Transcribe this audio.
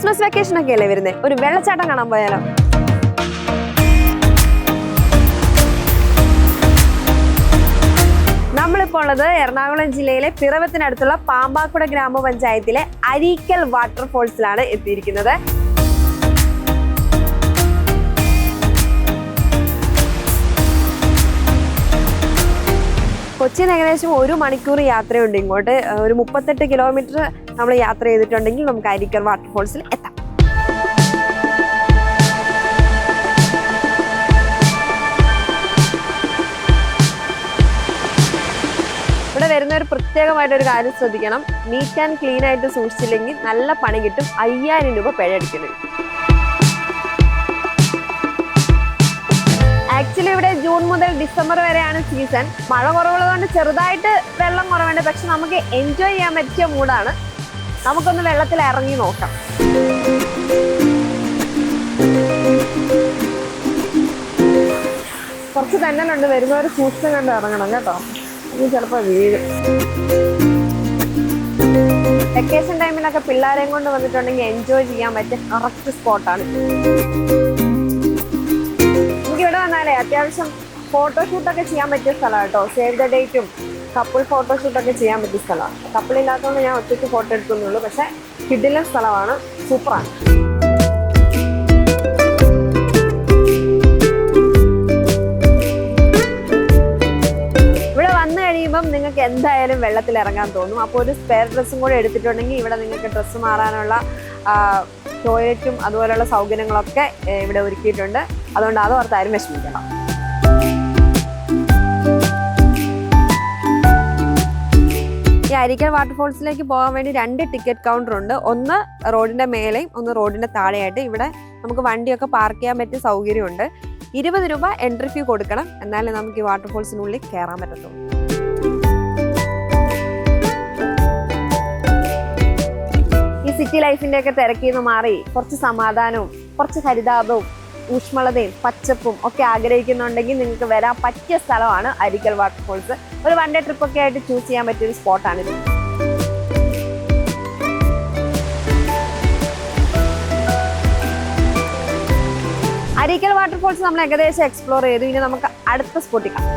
Christmas vacation ഒക്കെ അല്ലേ വരുന്നത്, ഒരു വെള്ളച്ചാട്ടം കാണാൻ പോയാലോ? നമ്മളിപ്പോൾ ഉള്ളത് എറണാകുളം ജില്ലയിലെ പിറവത്തിനടുത്തുള്ള പാമ്പാക്കുട ഗ്രാമപഞ്ചായത്തിലെ അരീക്കൽ വാട്ടർഫോൾസിലാണ് എത്തിയിരിക്കുന്നത്. കൊച്ചിയിൽ ഏകദേശം 1 മണിക്കൂർ യാത്രയുണ്ട് ഇങ്ങോട്ട്. ഒരു 38 കിലോമീറ്റർ നമ്മൾ യാത്ര ചെയ്തിട്ടുണ്ടെങ്കിൽ നമുക്ക് അരീക്കൽ വാട്ടർഫോൾസിൽ എത്താം. ഇവിടെ വരുന്ന ഒരു പ്രത്യേകമായിട്ടൊരു കാര്യം ശ്രദ്ധിക്കണം. നീറ്റ് ആൻഡ് ക്ലീൻ ആയിട്ട് സൂക്ഷിച്ചില്ലെങ്കിൽ നല്ല പണി കിട്ടും. 5000 രൂപ പിഴ അടിക്കുന്നത്. ആക്ച്വലി ഇവിടെ ജൂൺ മുതൽ ഡിസംബർ വരെയാണ് സീസൺ. മഴ കുറവുള്ളതുകൊണ്ട് ചെറുതായിട്ട് വെള്ളം കുറവുണ്ട്, പക്ഷെ നമുക്ക് എൻജോയ് ചെയ്യാൻ പറ്റിയ മൂഡാണ്. നമുക്കൊന്ന് വെള്ളത്തിൽ ഇറങ്ങി നോക്കാം. കുറച്ച് തന്നലുണ്ട്, വരുന്നവർ സൂക്ഷിച്ചും കണ്ട് ഇറങ്ങണം കേട്ടോ, ഇനി ചിലപ്പോൾ വീഴും. വെക്കേഷൻ ടൈമിലൊക്കെ പിള്ളേരെയും കൊണ്ട് വന്നിട്ടുണ്ടെങ്കിൽ എൻജോയ് ചെയ്യാൻ പറ്റിയ കറക്റ്റ് സ്പോട്ടാണ്. ഇവിടെ വന്നാലേ അത്യാവശ്യം ഫോട്ടോഷൂട്ടൊക്കെ ചെയ്യാൻ പറ്റിയ സ്ഥലമാണ് കേട്ടോ. സേവ് ദ ഡേറ്റും കപ്പിൾ ഫോട്ടോഷൂട്ടൊക്കെ ചെയ്യാൻ പറ്റിയ സ്ഥലമാണ്. കപ്പിൾ ഇല്ലാത്തതുകൊണ്ട് ഞാൻ ഒറ്റയ്ക്ക് ഫോട്ടോ എടുക്കുന്നുള്ളൂ, പക്ഷെ കിടിലൻ സ്ഥലമാണ്, സൂപ്പറാണ്. ഇവിടെ വന്നു കഴിയുമ്പം നിങ്ങൾക്ക് എന്തായാലും വെള്ളത്തിൽ ഇറങ്ങാൻ തോന്നും. അപ്പോൾ ഒരു സ്പെയർ ഡ്രസ്സും കൂടെ എടുത്തിട്ടുണ്ടെങ്കിൽ ഇവിടെ നിങ്ങൾക്ക് ഡ്രസ്സ് മാറാനുള്ള ടോയ്ലറ്റും അതുപോലെയുള്ള സൗകര്യങ്ങളൊക്കെ ഇവിടെ ഒരുക്കിയിട്ടുണ്ട്. അതുകൊണ്ട് അത് ഓർത്താരും വിഷമിക്കണം. ഈ അരീക്കൽ വാട്ടർഫോൾസിലേക്ക് പോകാൻ വേണ്ടി 2 ടിക്കറ്റ് കൗണ്ടർ ഉണ്ട്. ഒന്ന് റോഡിന്റെ മേലെയും ഒന്ന് റോഡിന്റെ താഴെയായിട്ട്. ഇവിടെ നമുക്ക് വണ്ടിയൊക്കെ പാർക്ക് ചെയ്യാൻ പറ്റിയ സൗകര്യമുണ്ട്. 20 രൂപ എൻട്രി ഫീ കൊടുക്കണം, എന്നാലേ നമുക്ക് ഈ വാട്ടർഫോൾസിനുള്ളിൽ കയറാൻ പറ്റത്തുള്ളൂ. ഈ സിറ്റി ലൈഫിന്റെ ഒക്കെ തിരക്കിന്ന് മാറി കുറച്ച് സമാധാനവും കുറച്ച് ഹരിതാപവും ഊഷ്മളതയും പച്ചപ്പും ഒക്കെ ആഗ്രഹിക്കുന്നുണ്ടെങ്കിൽ നിങ്ങൾക്ക് വരാൻ പറ്റിയ സ്ഥലമാണ് അരീക്കൽ വാട്ടർഫോൾസ്. ഒരു 1 ഡേ ട്രിപ്പ് ഒക്കെ ആയിട്ട് ചൂസ് ചെയ്യാൻ പറ്റിയ ഒരു സ്പോട്ടാണിത്. അരീക്കൽ വാട്ടർഫോൾസ് നമ്മൾ ഏകദേശം എക്സ്പ്ലോർ ചെയ്തു. ഇനി നമുക്ക് അടുത്ത സ്പോട്ടിൽ കാണാം.